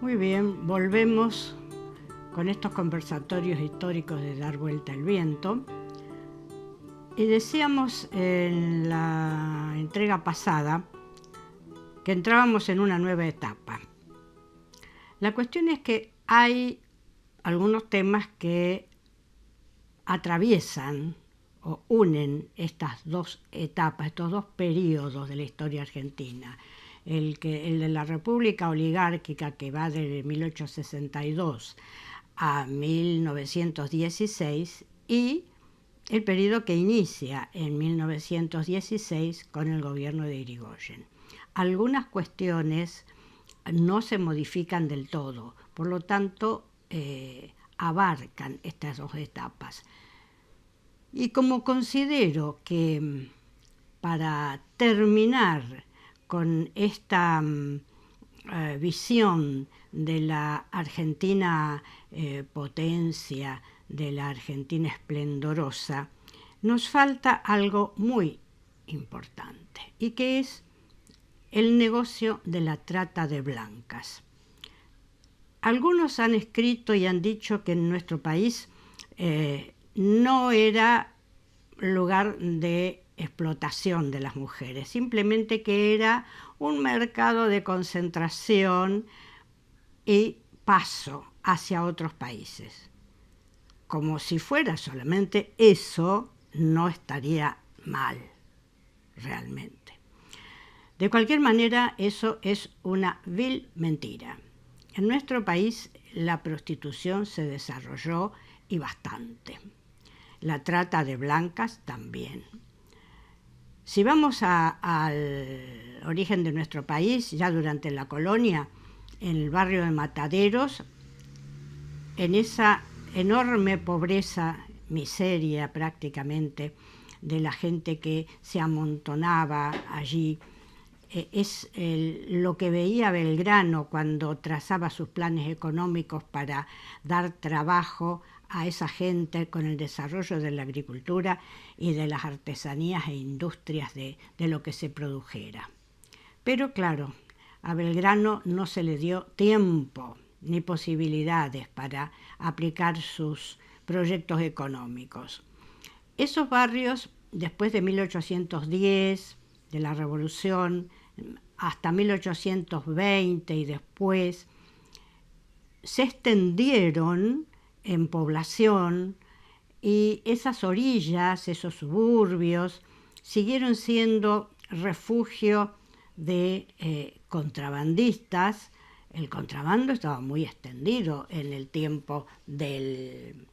Muy bien, volvemos con estos conversatorios históricos de Dar Vuelta al Viento. Y decíamos en la entrega pasada que entrábamos en una nueva etapa. La cuestión es que hay algunos temas que atraviesan o unen estas dos etapas, estos dos periodos de la historia argentina. El de la República Oligárquica, que va de 1862 a 1916, y el periodo que inicia en 1916 con el gobierno de Irigoyen. Algunas cuestiones no se modifican del todo, por lo tanto abarcan estas dos etapas. Y como considero que para terminar con esta visión de la Argentina potencia, de la Argentina esplendorosa, nos falta algo muy importante, y que es el negocio de la trata de blancas. Algunos han escrito y han dicho que en nuestro país no era lugar de explotación de las mujeres, simplemente que era un mercado de concentración y paso hacia otros países. Como si fuera solamente eso, no estaría mal, realmente. De cualquier manera, eso es una vil mentira. En nuestro país la prostitución se desarrolló y bastante. La trata de blancas también. Si vamos al origen de nuestro país, ya durante la colonia, en el barrio de Mataderos, en esa enorme pobreza, miseria prácticamente, de la gente que se amontonaba allí, es lo que veía Belgrano cuando trazaba sus planes económicos para dar trabajo a esa gente con el desarrollo de la agricultura y de las artesanías e industrias de lo que se produjera. Pero claro, a Belgrano no se le dio tiempo ni posibilidades para aplicar sus proyectos económicos. Esos barrios, después de 1810, de la Revolución, hasta 1820 y después, se extendieron en población, y esas orillas, esos suburbios, siguieron siendo refugio de contrabandistas. El contrabando estaba muy extendido en el tiempo del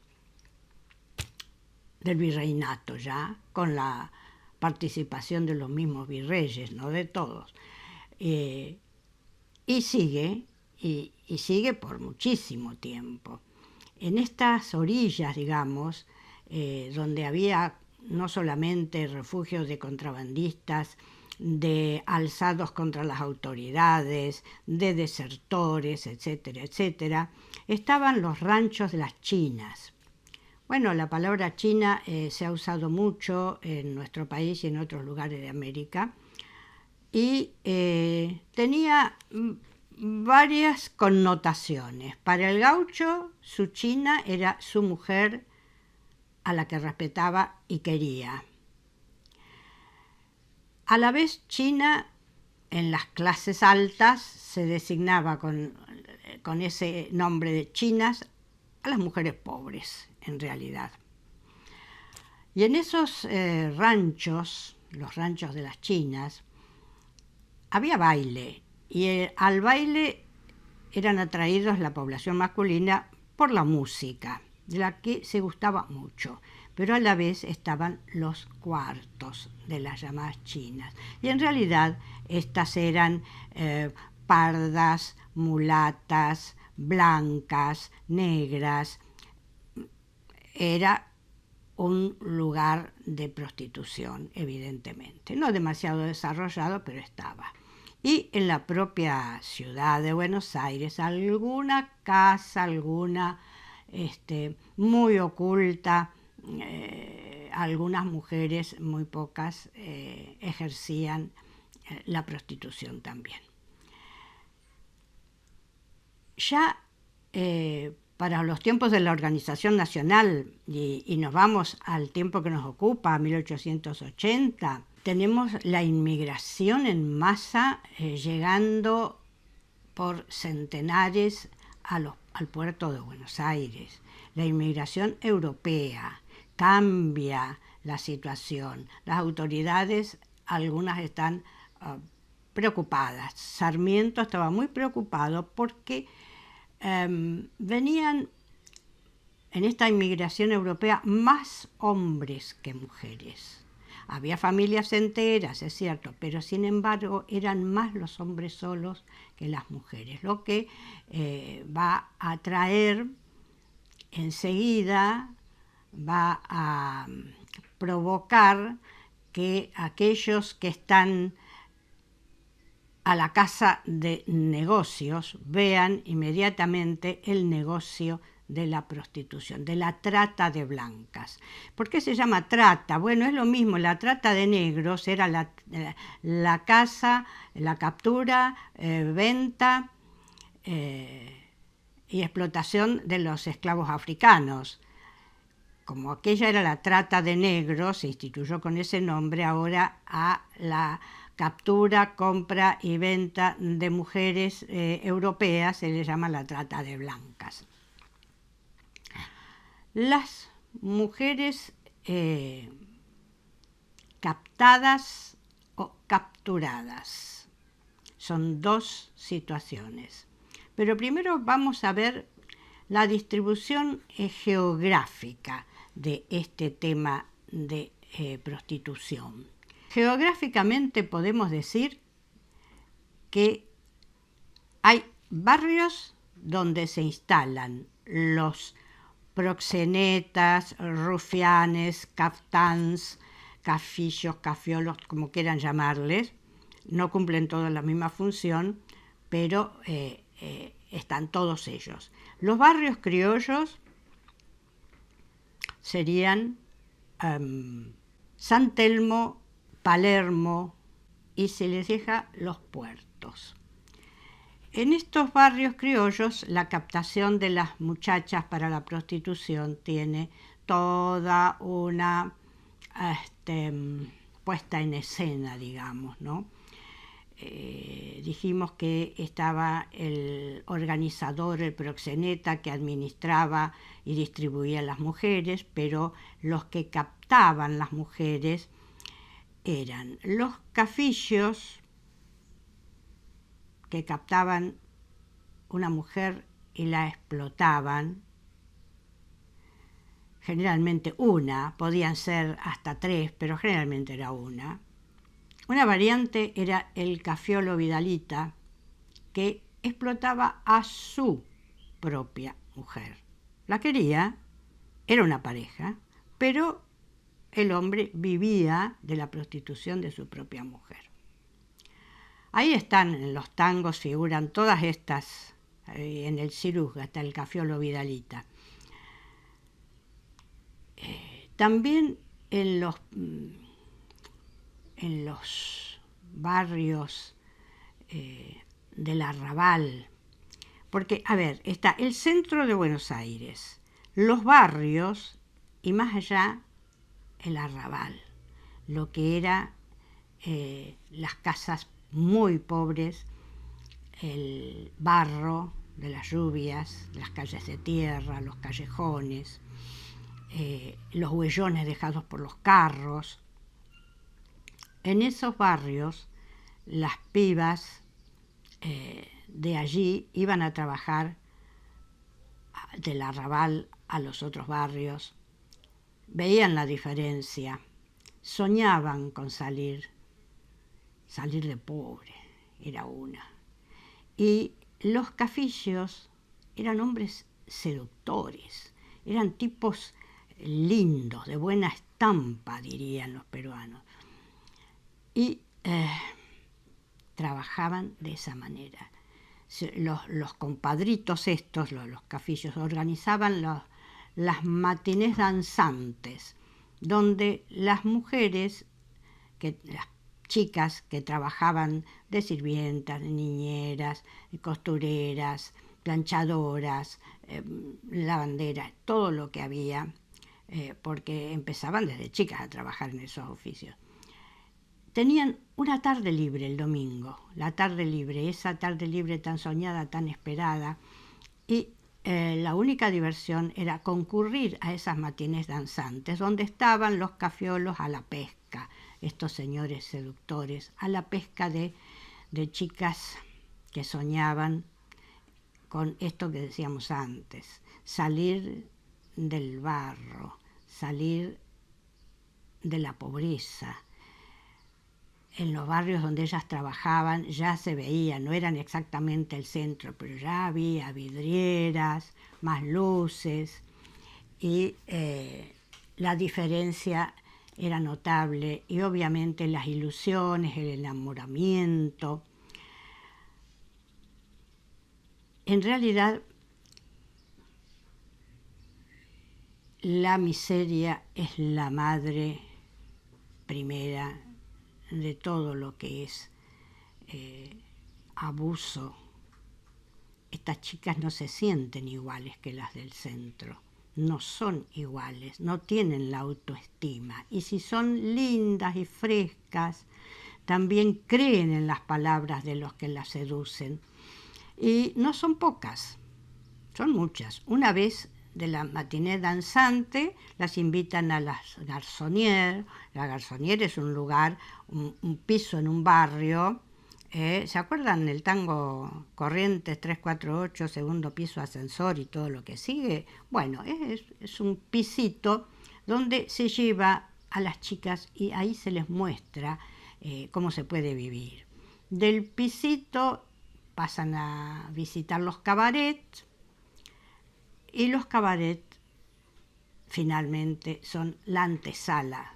virreinato, ya con la participación de los mismos virreyes, no de todos. Y sigue por muchísimo tiempo. En estas orillas, digamos, donde había no solamente refugios de contrabandistas, de alzados contra las autoridades, de desertores, etcétera, etcétera, estaban los ranchos de las chinas. Bueno, la palabra china se ha usado mucho en nuestro país y en otros lugares de América, y tenía varias connotaciones. Para el gaucho, su china era su mujer a la que respetaba y quería. A la vez, china en las clases altas se designaba con ese nombre de chinas a las mujeres pobres, en realidad. Y en esos ranchos, los ranchos de las chinas, había baile, y al baile eran atraídos la población masculina por la música, de la que se gustaba mucho, pero a la vez estaban los cuartos de las llamadas chinas. Y en realidad estas eran pardas, mulatas, blancas, negras. Era un lugar de prostitución, evidentemente. No demasiado desarrollado, pero estaba. Y en la propia ciudad de Buenos Aires, alguna casa, alguna muy oculta, algunas mujeres, muy pocas, ejercían la prostitución también. Ya para los tiempos de la Organización Nacional, y nos vamos al tiempo que nos ocupa, 1880, tenemos la inmigración en masa llegando por centenares al puerto de Buenos Aires. La inmigración europea cambia la situación. Las autoridades, algunas están preocupadas. Sarmiento estaba muy preocupado porque venían en esta inmigración europea más hombres que mujeres. Había familias enteras, es cierto, pero sin embargo eran más los hombres solos que las mujeres, lo que va a traer enseguida, va a provocar que aquellos que están a la casa de negocios vean inmediatamente el negocio de la prostitución, de la trata de blancas. ¿Por qué se llama trata? Bueno, es lo mismo, la trata de negros era la caza, la captura, venta y explotación de los esclavos africanos. Como aquella era la trata de negros, se instituyó con ese nombre, ahora a la captura, compra y venta de mujeres europeas se le llama la trata de blancas. Las mujeres captadas o capturadas son dos situaciones. Pero primero vamos a ver la distribución geográfica de este tema de prostitución. Geográficamente podemos decir que hay barrios donde se instalan los proxenetas, rufianes, caftans, cafillos, cafiolos, como quieran llamarles. No cumplen todos la misma función, pero están todos ellos. Los barrios criollos serían San Telmo, Palermo, y se les deja los puertos. En estos barrios criollos, la captación de las muchachas para la prostitución tiene toda una puesta en escena, digamos, ¿no? Dijimos que estaba el organizador, el proxeneta, que administraba y distribuía las mujeres, pero los que captaban las mujeres eran los cafillos, que captaban una mujer y la explotaban, generalmente una, podían ser hasta 3, pero generalmente era una. Una variante era el cafiolo vidalita, que explotaba a su propia mujer. La quería, era una pareja, pero el hombre vivía de la prostitución de su propia mujer. Ahí están, en los tangos figuran todas estas, en el Ciruja está el cafiolo vidalita. También en los barrios del arrabal, porque, a ver, está el centro de Buenos Aires, los barrios y más allá el arrabal, lo que era las casas muy pobres, el barro de las lluvias, las calles de tierra, los callejones, los huellones dejados por los carros. En esos barrios, las pibas de allí iban a trabajar del arrabal a los otros barrios, veían la diferencia, soñaban con salir de pobre, era una. Y los cafillos eran hombres seductores, eran tipos lindos, de buena estampa, dirían los peruanos. Y trabajaban de esa manera. Los compadritos estos, los cafillos, organizaban las matinés danzantes, donde las mujeres, las chicas que trabajaban de sirvientas, de niñeras, de costureras, planchadoras, lavanderas, todo lo que había, porque empezaban desde chicas a trabajar en esos oficios. Tenían una tarde libre el domingo, la tarde libre, esa tarde libre tan soñada, tan esperada, y la única diversión era concurrir a esas matinés danzantes, donde estaban los cafiolos a la pesca, estos señores seductores, a la pesca de chicas que soñaban con esto que decíamos antes, salir del barro, salir de la pobreza. En los barrios donde ellas trabajaban ya se veía, no eran exactamente el centro, pero ya había vidrieras, más luces, y la diferencia era notable, y obviamente las ilusiones, el enamoramiento. En realidad, la miseria es la madre primera de todo lo que es abuso. Estas chicas no se sienten iguales que las del centro, no son iguales, no tienen la autoestima, y si son lindas y frescas, también creen en las palabras de los que las seducen, y no son pocas, son muchas. Una vez de la matiné danzante las invitan a las Garçonnières. La Garçonnière es un lugar, un piso en un barrio. ¿Se acuerdan del tango Corrientes 348, segundo piso, ascensor y todo lo que sigue? Bueno, es un pisito donde se lleva a las chicas y ahí se les muestra cómo se puede vivir. Del pisito pasan a visitar los cabarets, y los cabarets finalmente son la antesala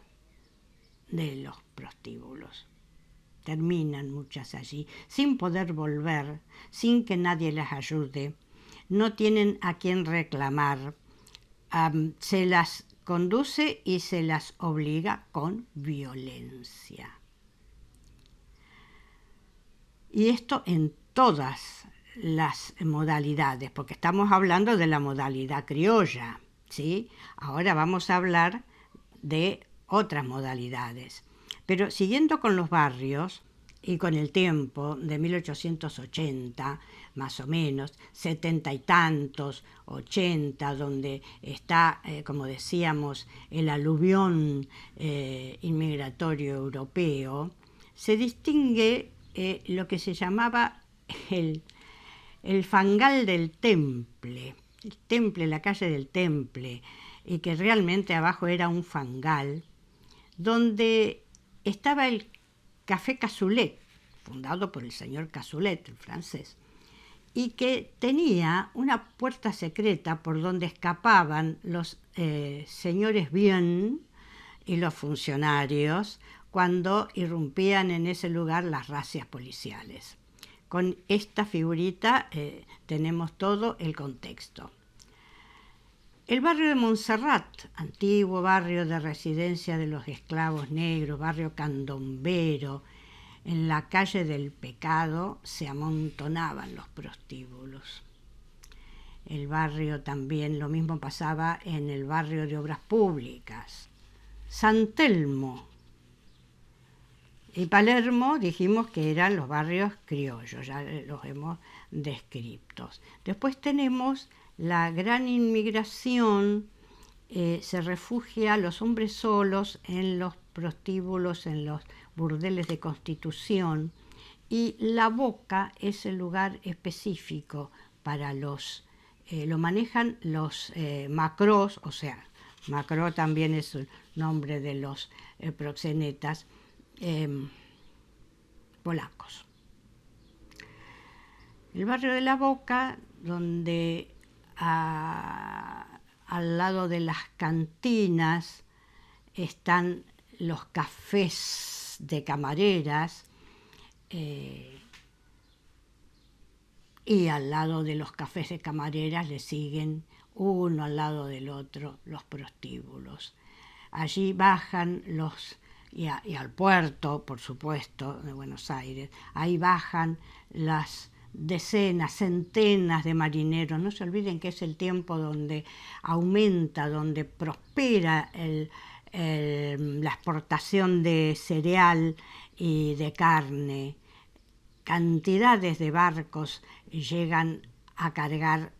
de los prostíbulos. Terminan muchas allí, sin poder volver, sin que nadie las ayude, no tienen a quién reclamar, se las conduce y se las obliga con violencia. Y esto en todas las modalidades, porque estamos hablando de la modalidad criolla, ¿sí? Ahora vamos a hablar de otras modalidades. Pero siguiendo con los barrios y con el tiempo de 1880, más o menos, 70 y tantos, 80, donde está, como decíamos, el aluvión inmigratorio europeo, se distingue lo que se llamaba el fangal del Temple, el Temple, la calle del Temple, y que realmente abajo era un fangal, donde estaba el Café Cassoulet, fundado por el señor Cassoulet, el francés, y que tenía una puerta secreta por donde escapaban los señores bien y los funcionarios cuando irrumpían en ese lugar las razias policiales. Con esta figurita tenemos todo el contexto. El barrio de Montserrat, antiguo barrio de residencia de los esclavos negros, barrio candombero, en la calle del Pecado se amontonaban los prostíbulos. El barrio también, lo mismo pasaba en el barrio de Obras Públicas. San Telmo y Palermo dijimos que eran los barrios criollos, ya los hemos descrito. Después tenemos la gran inmigración, se refugia los hombres solos en los prostíbulos, en los burdeles de Constitución, y La Boca es el lugar específico para los, lo manejan los macros, o sea, macro también es el nombre de los proxenetas polacos. El barrio de La Boca, donde al lado de las cantinas están los cafés de camareras, y al lado de los cafés de camareras le siguen uno al lado del otro los prostíbulos. Allí bajan los, y al puerto, por supuesto, de Buenos Aires, ahí bajan las decenas, centenas de marineros. No se olviden que es el tiempo donde aumenta, donde prospera la exportación de cereal y de carne. Cantidades de barcos llegan a cargar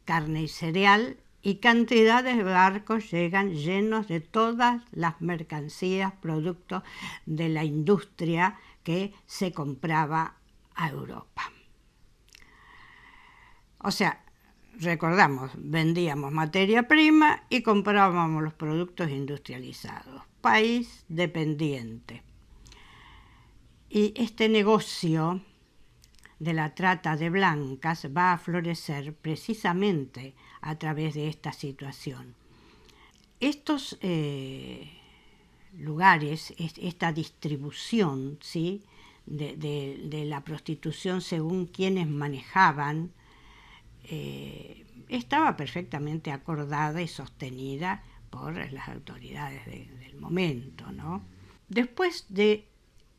carne y cereal, y cantidades de barcos llegan llenos de todas las mercancías, productos de la industria que se compraba a Europa. O sea, recordamos, vendíamos materia prima y comprábamos los productos industrializados. País dependiente. Y este negocio de la trata de blancas va a florecer precisamente a través de esta situación. Estos lugares, esta distribución, ¿sí?, de la prostitución según quienes manejaban, estaba perfectamente acordada y sostenida por las autoridades del momento, ¿no? Después de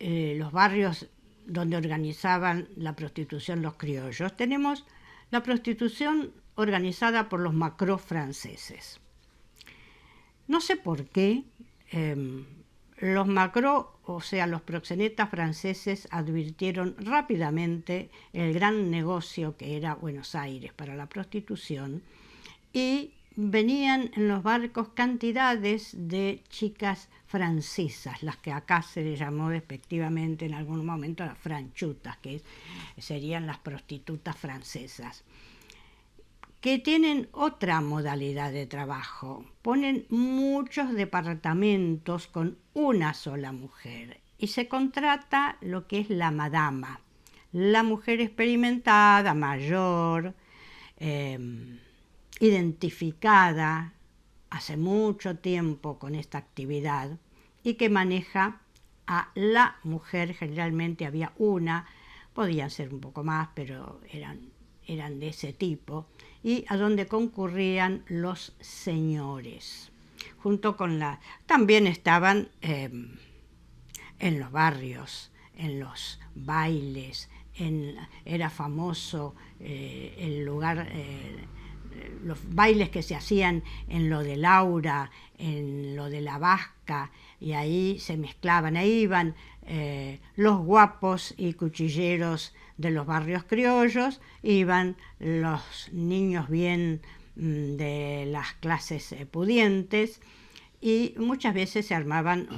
los barrios donde organizaban la prostitución los criollos, tenemos la prostitución organizada por los macros franceses. No sé por qué los macros, o sea, los proxenetas franceses, advirtieron rápidamente el gran negocio que era Buenos Aires para la prostitución, y venían en los barcos cantidades de chicas francesas, las que acá se les llamó despectivamente en algún momento las franchutas, que serían las prostitutas francesas, que tienen otra modalidad de trabajo. Ponen muchos departamentos con una sola mujer y se contrata lo que es la madama, la mujer experimentada, mayor, identificada hace mucho tiempo con esta actividad y que maneja a la mujer. Generalmente había una, podían ser un poco más, pero eran de ese tipo, y a donde concurrían los señores, junto con también estaban en los barrios, en los bailes, era famoso el lugar, los bailes que se hacían en lo de Laura, en lo de la Vasca, y ahí se mezclaban, ahí iban los guapos y cuchilleros de los barrios criollos, iban los niños bien de las clases pudientes, y muchas veces se armaban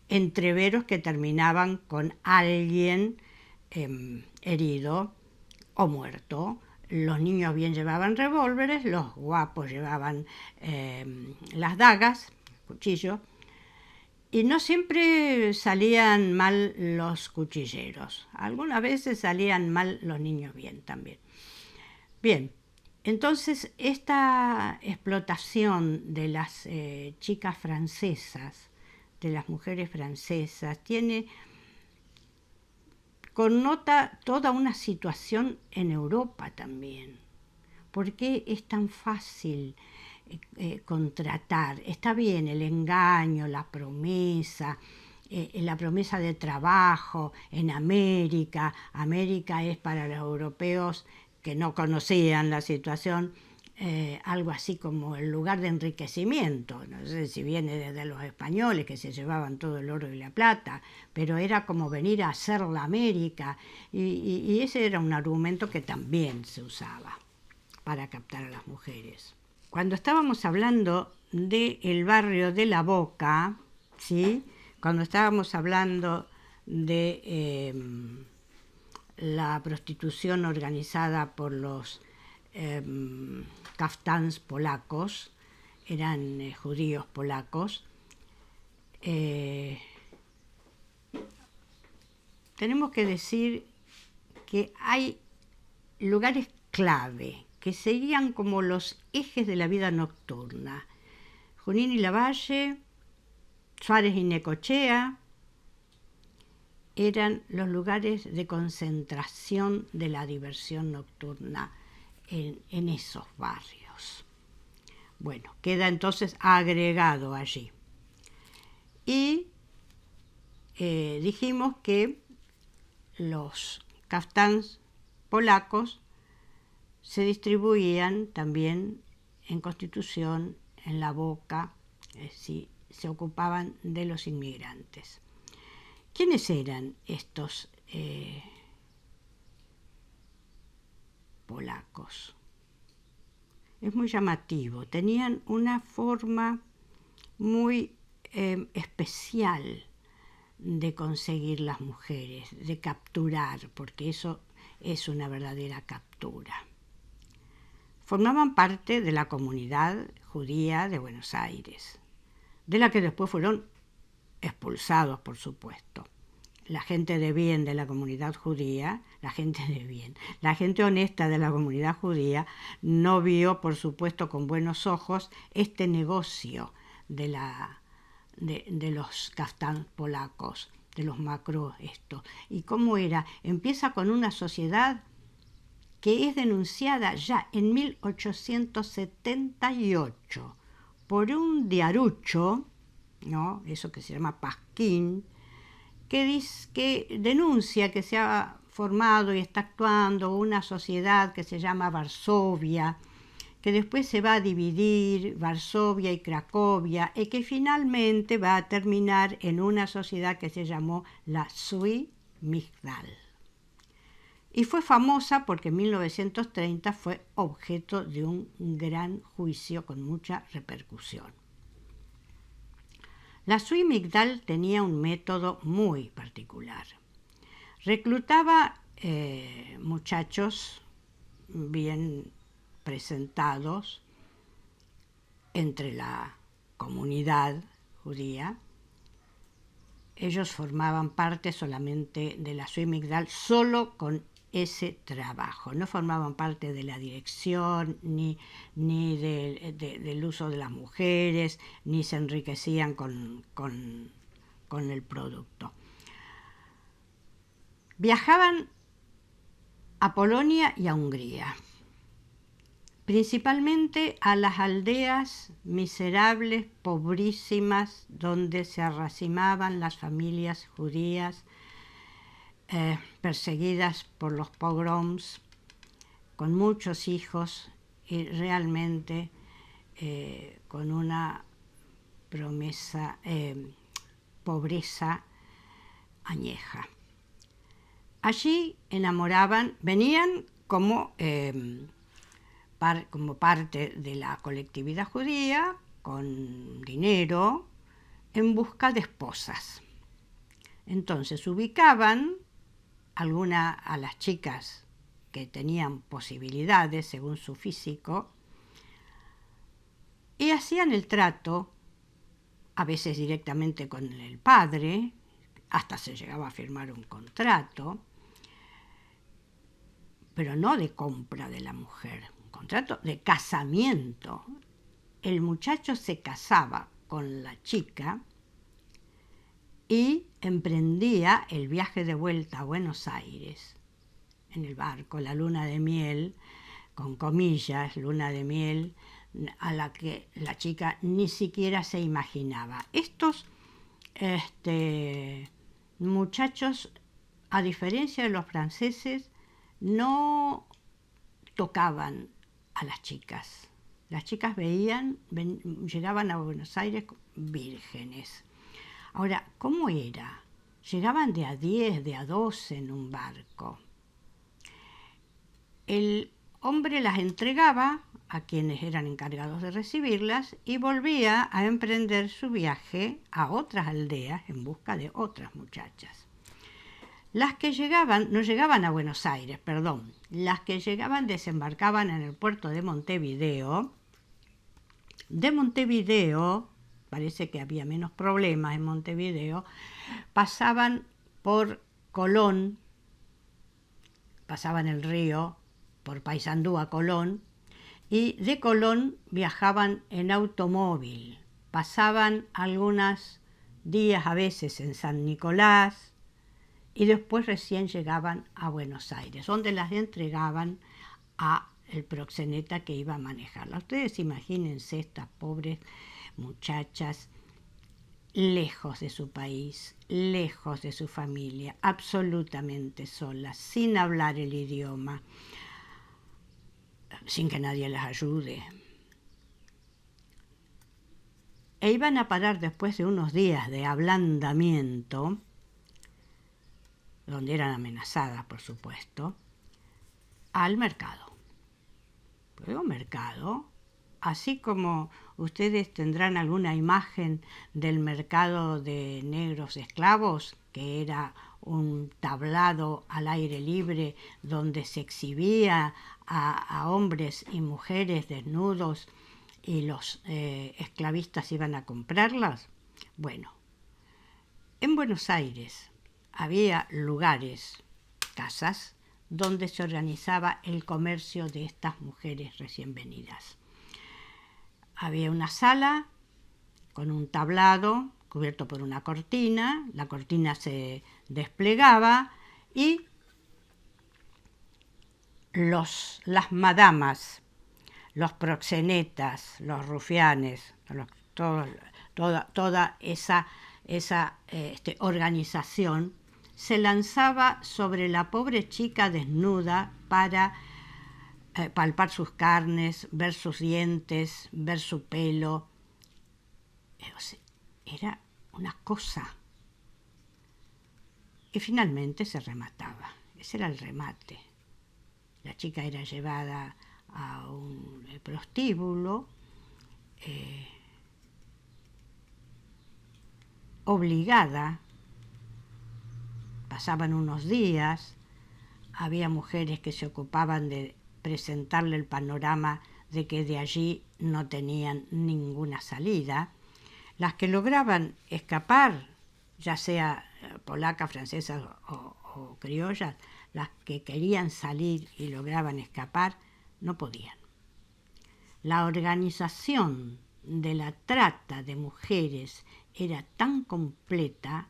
entreveros que terminaban con alguien herido o muerto. Los niños bien llevaban revólveres, los guapos llevaban las dagas, cuchillos, y no siempre salían mal los cuchilleros. Algunas veces salían mal los niños bien también. Bien, entonces esta explotación de las chicas francesas, de las mujeres francesas, connota toda una situación en Europa también. ¿Por qué es tan fácil contratar? Está bien el engaño, la promesa de trabajo en América. América es para los europeos que no conocían la situación, algo así como el lugar de enriquecimiento. No sé si viene desde los españoles, que se llevaban todo el oro y la plata, pero era como venir a hacer la América, y ese era un argumento que también se usaba para captar a las mujeres. Cuando estábamos hablando del barrio de La Boca, ¿sí?, cuando estábamos hablando de la prostitución organizada por los kaftans polacos, eran judíos polacos, tenemos que decir que hay lugares clave que serían como los ejes de la vida nocturna. Junín y Lavalle, Suárez y Necochea eran los lugares de concentración de la diversión nocturna en esos barrios. Bueno, queda entonces agregado allí. Y dijimos que los caftans polacos se distribuían también en Constitución, en La Boca, se ocupaban de los inmigrantes. ¿Quiénes eran estos polacos? Es muy llamativo, tenían una forma muy especial de conseguir las mujeres, de capturar, porque eso es una verdadera captura. Formaban parte de la comunidad judía de Buenos Aires, de la que después fueron expulsados, por supuesto. La gente de bien de la comunidad judía, la gente honesta de la comunidad judía no vio, por supuesto, con buenos ojos este negocio de los caftán polacos, de los macro esto. ¿Y cómo era? Empieza con una sociedad que es denunciada ya en 1878 por un diarucho, ¿no? Eso que se llama Pasquín, que denuncia que se ha formado y está actuando una sociedad que se llama Varsovia, que después se va a dividir, Varsovia y Cracovia, y que finalmente va a terminar en una sociedad que se llamó la Zui Migdal. Y fue famosa porque en 1930 fue objeto de un gran juicio con mucha repercusión. La Zui Migdal tenía un método muy particular. Reclutaba muchachos bien presentados entre la comunidad judía. Ellos formaban parte solamente de la Zui Migdal solo con ese trabajo. No formaban parte de la dirección, ni del uso de las mujeres, ni se enriquecían con el producto. Viajaban a Polonia y a Hungría, principalmente a las aldeas miserables, pobrísimas, donde se arracimaban las familias judías perseguidas por los pogroms, con muchos hijos y realmente con una pobreza añeja. Allí venían como parte de la colectividad judía, con dinero, en busca de esposas. Entonces ubicaban a las chicas que tenían posibilidades según su físico y hacían el trato, a veces directamente con el padre, hasta se llegaba a firmar un contrato, pero no de compra de la mujer, un contrato de casamiento. El muchacho se casaba con la chica y emprendía el viaje de vuelta a Buenos Aires en el barco, la luna de miel, con comillas, luna de miel, a la que la chica ni siquiera se imaginaba. Estos muchachos, a diferencia de los franceses, no tocaban a las chicas. Las chicas llegaban a Buenos Aires vírgenes. Ahora, ¿cómo era? Llegaban de a 10, de a 12 en un barco. El hombre las entregaba a quienes eran encargados de recibirlas y volvía a emprender su viaje a otras aldeas en busca de otras muchachas. Las que no llegaban a Buenos Aires, perdón, las que llegaban desembarcaban en el puerto de Montevideo. De Montevideo, parece que había menos problemas en Montevideo, pasaban por Colón, pasaban el río por Paysandú a Colón, y de Colón viajaban en automóvil, pasaban algunos días a veces en San Nicolás y después recién llegaban a Buenos Aires, donde las entregaban a el proxeneta que iba a manejarla. Ustedes imagínense estas pobres muchachas, lejos de su país, lejos de su familia, absolutamente solas, sin hablar el idioma, sin que nadie las ayude. E iban a parar después de unos días de ablandamiento, donde eran amenazadas, por supuesto, al mercado. Luego mercado, así como ustedes tendrán alguna imagen del mercado de negros esclavos, que era un tablado al aire libre donde se exhibía a hombres y mujeres desnudos y los esclavistas iban a comprarlas. Bueno, en Buenos Aires había lugares, casas, donde se organizaba el comercio de estas mujeres recién venidas. Había una sala con un tablado cubierto por una cortina, la cortina se desplegaba y las madamas, los proxenetas, los rufianes, toda esa organización se lanzaba sobre la pobre chica desnuda para palpar sus carnes, ver sus dientes, ver su pelo. Era una cosa. Y finalmente se remataba. Ese era el remate. La chica era llevada a un prostíbulo, obligada. Pasaban unos días, había mujeres que se ocupaban de presentarle el panorama de que de allí no tenían ninguna salida. Las que lograban escapar, ya sea polaca, francesa o criollas, las que querían salir y lograban escapar, no podían. La organización de la trata de mujeres era tan completa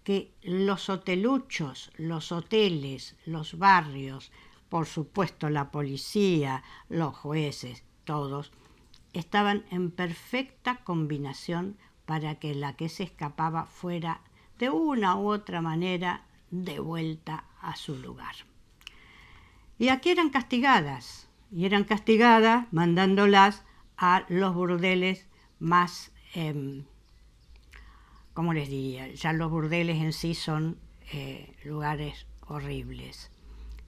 que los hoteluchos, los hoteles, los barrios, por supuesto la policía, los jueces, todos, estaban en perfecta combinación para que la que se escapaba fuera de una u otra manera de vuelta a su lugar. Y aquí eran castigadas mandándolas a los burdeles más, ¿cómo les diría? Ya los burdeles en sí son lugares horribles,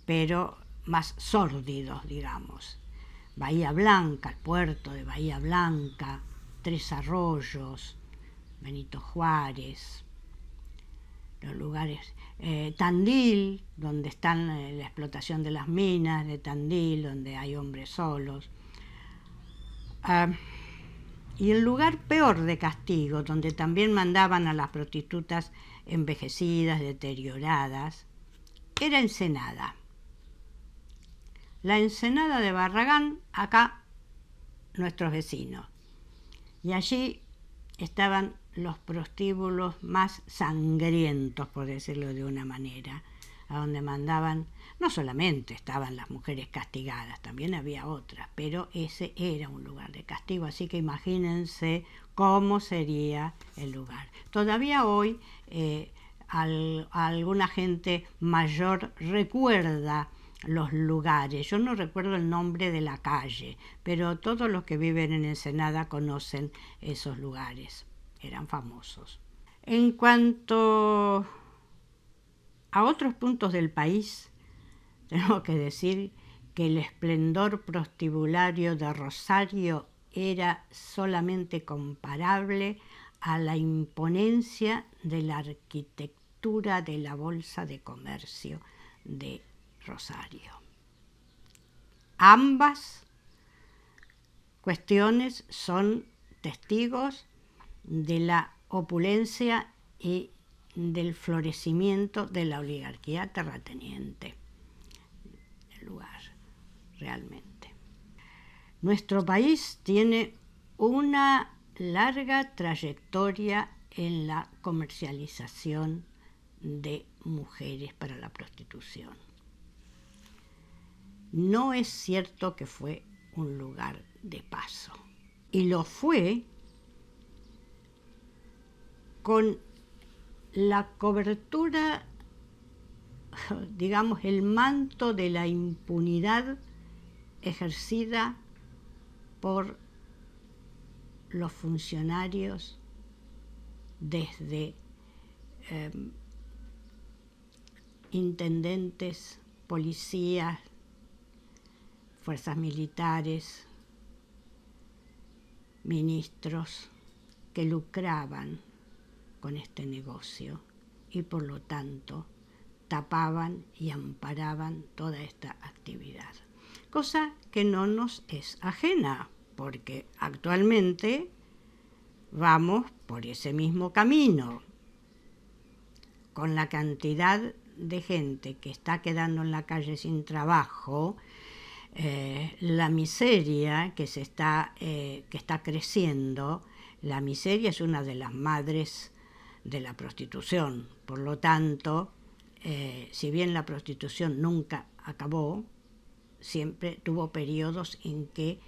pero más sórdidos, digamos. Bahía Blanca, el puerto de Bahía Blanca, Tres Arroyos, Benito Juárez, los lugares, Tandil, donde están la explotación de las minas de Tandil, donde hay hombres solos. Y el lugar peor de castigo, donde también mandaban a las prostitutas envejecidas, deterioradas, era Ensenada. La Ensenada de Barragán, acá nuestros vecinos. Y allí estaban los prostíbulos más sangrientos, por decirlo de una manera, a donde mandaban, no solamente estaban las mujeres castigadas, también había otras, pero ese era un lugar de castigo, así que imagínense cómo sería el lugar. Todavía hoy alguna gente mayor recuerda los lugares. Yo no recuerdo el nombre de la calle, pero todos los que viven en Ensenada conocen esos lugares. Eran famosos. En cuanto a otros puntos del país, tengo que decir que el esplendor prostibulario de Rosario era solamente comparable a la imponencia de la arquitectura de la Bolsa de Comercio de Rosario. Ambas cuestiones son testigos de la opulencia y del florecimiento de la oligarquía terrateniente del lugar, realmente. Nuestro país tiene una larga trayectoria en la comercialización de mujeres para la prostitución. No es cierto que fue un lugar de paso. Y lo fue con la cobertura, digamos, el manto de la impunidad ejercida por los funcionarios desde intendentes, policías, fuerzas militares, ministros que lucraban con este negocio y por lo tanto tapaban y amparaban toda esta actividad. Cosa que no nos es ajena, porque actualmente vamos por ese mismo camino, con la cantidad de gente que está quedando en la calle sin trabajo, la miseria que está creciendo. La miseria es una de las madres de la prostitución. Por lo tanto, si bien la prostitución nunca acabó, siempre tuvo periodos en que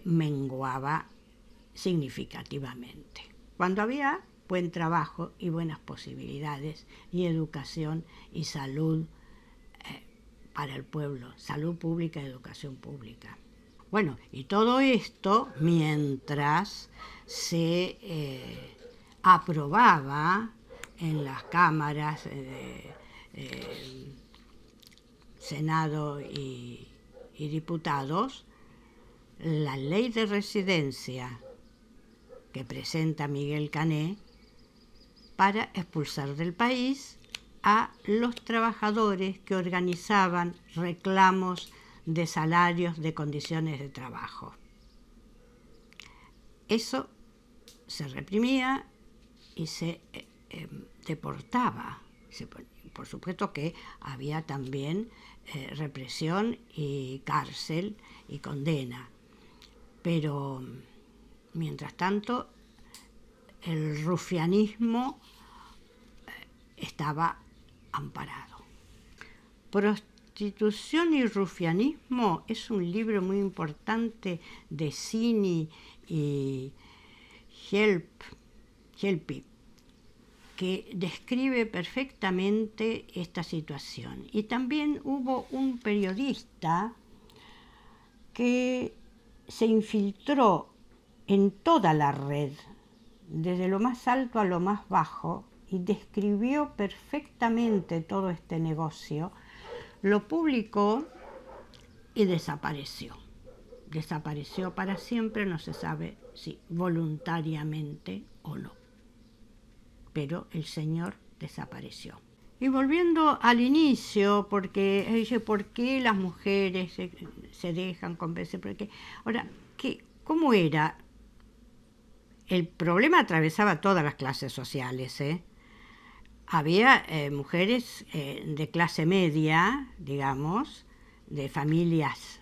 menguaba significativamente. Cuando había buen trabajo y buenas posibilidades, y educación y salud para el pueblo, salud pública y educación pública. Bueno, y todo esto mientras se aprobaba en las cámaras de Senado y diputados la ley de residencia que presenta Miguel Cané para expulsar del país a los trabajadores que organizaban reclamos de salarios, de condiciones de trabajo. Eso se reprimía y se deportaba. Por supuesto que había también represión y cárcel y condena, pero mientras tanto el rufianismo estaba amparado. Prostitución y rufianismo es un libro muy importante de Cini y Helpi, que describe perfectamente esta situación. Y también hubo un periodista que se infiltró en toda la red, desde lo más alto a lo más bajo, y describió perfectamente todo este negocio, lo publicó y desapareció. Desapareció para siempre, no se sabe si voluntariamente o no. Pero el señor desapareció. Y volviendo al inicio, porque dice, ¿por qué las mujeres se dejan convencer? Porque, ahora, ¿cómo era? El problema atravesaba todas las clases sociales, Había mujeres de clase media, digamos, de familias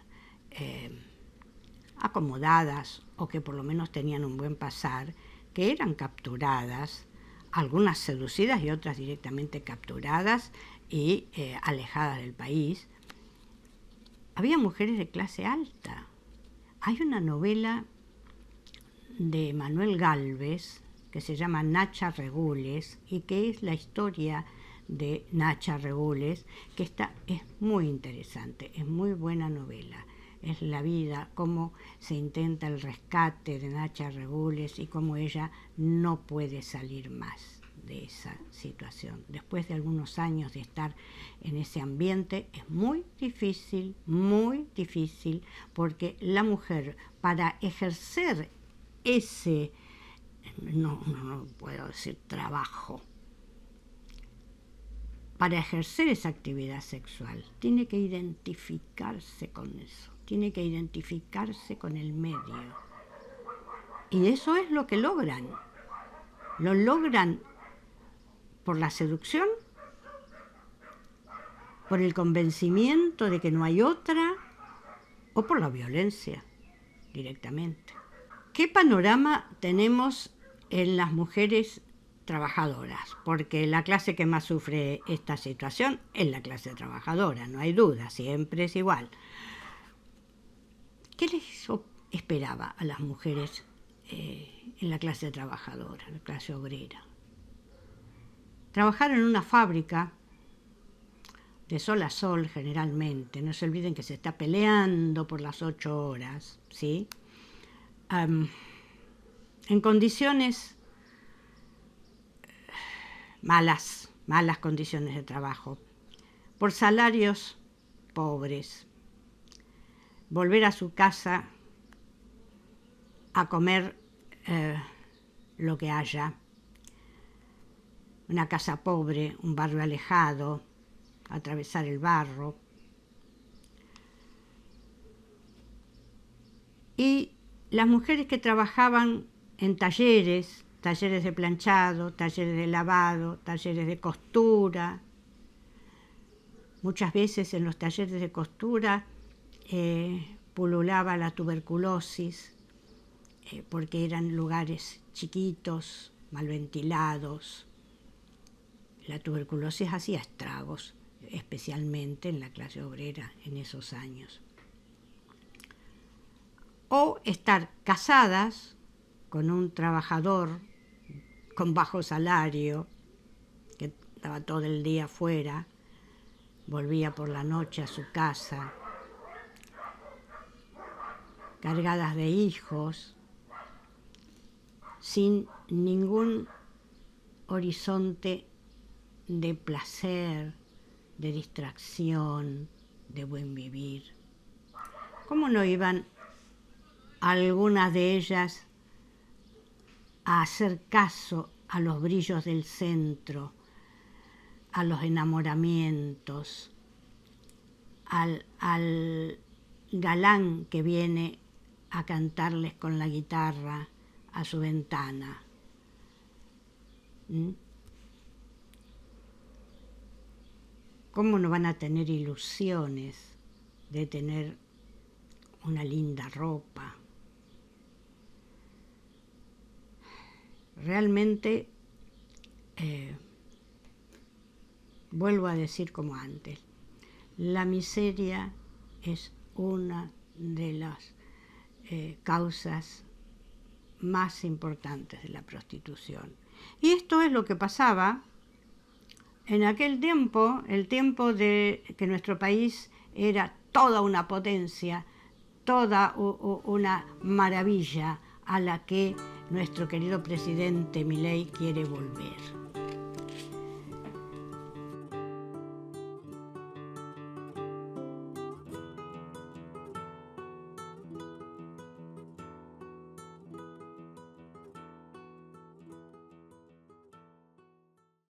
acomodadas o que por lo menos tenían un buen pasar, que eran capturadas, algunas seducidas y otras directamente capturadas y alejadas del país. Había mujeres de clase alta. Hay una novela de Manuel Gálvez que se llama Nacha Regules y que es la historia de Nacha Regules, que es muy interesante, es muy buena novela. Es la vida, cómo se intenta el rescate de Nacha Regules y cómo ella no puede salir más de esa situación. Después de algunos años de estar en ese ambiente, es muy difícil, porque la mujer, para ejercer ese, no puedo decir trabajo, para ejercer esa actividad sexual, tiene que identificarse con eso, tiene que identificarse con el medio. Y eso es lo que logran. Lo logran por la seducción, por el convencimiento de que no hay otra, o por la violencia directamente. ¿Qué panorama tenemos en las mujeres trabajadoras? Porque la clase que más sufre esta situación es la clase trabajadora, no hay duda, siempre es igual. ¿Qué les esperaba a las mujeres en la clase trabajadora, la clase obrera? Trabajar en una fábrica de sol a sol generalmente, no se olviden que se está peleando por las 8 horas, ¿sí? En condiciones malas condiciones de trabajo, por salarios pobres, volver a su casa a comer lo que haya, una casa pobre, un barrio alejado, atravesar el barro. Y las mujeres que trabajaban en talleres de planchado, talleres de lavado, talleres de costura. Muchas veces en los talleres de costura pululaba la tuberculosis, porque eran lugares chiquitos, mal ventilados. La tuberculosis hacía estragos, especialmente en la clase obrera en esos años. O estar casadas con un trabajador con bajo salario, que estaba todo el día afuera, volvía por la noche a su casa, cargadas de hijos, sin ningún horizonte de placer, de distracción, de buen vivir. ¿Cómo no iban algunas de ellas a hacer caso a los brillos del centro, a los enamoramientos, al galán que viene a cantarles con la guitarra a su ventana? ¿Cómo no van a tener ilusiones de tener una linda ropa? Realmente, vuelvo a decir como antes, la miseria es una de las causas más importantes de la prostitución. Y esto es lo que pasaba en aquel tiempo, el tiempo de que nuestro país era toda una potencia, toda una maravilla a la que nuestro querido presidente Milei quiere volver.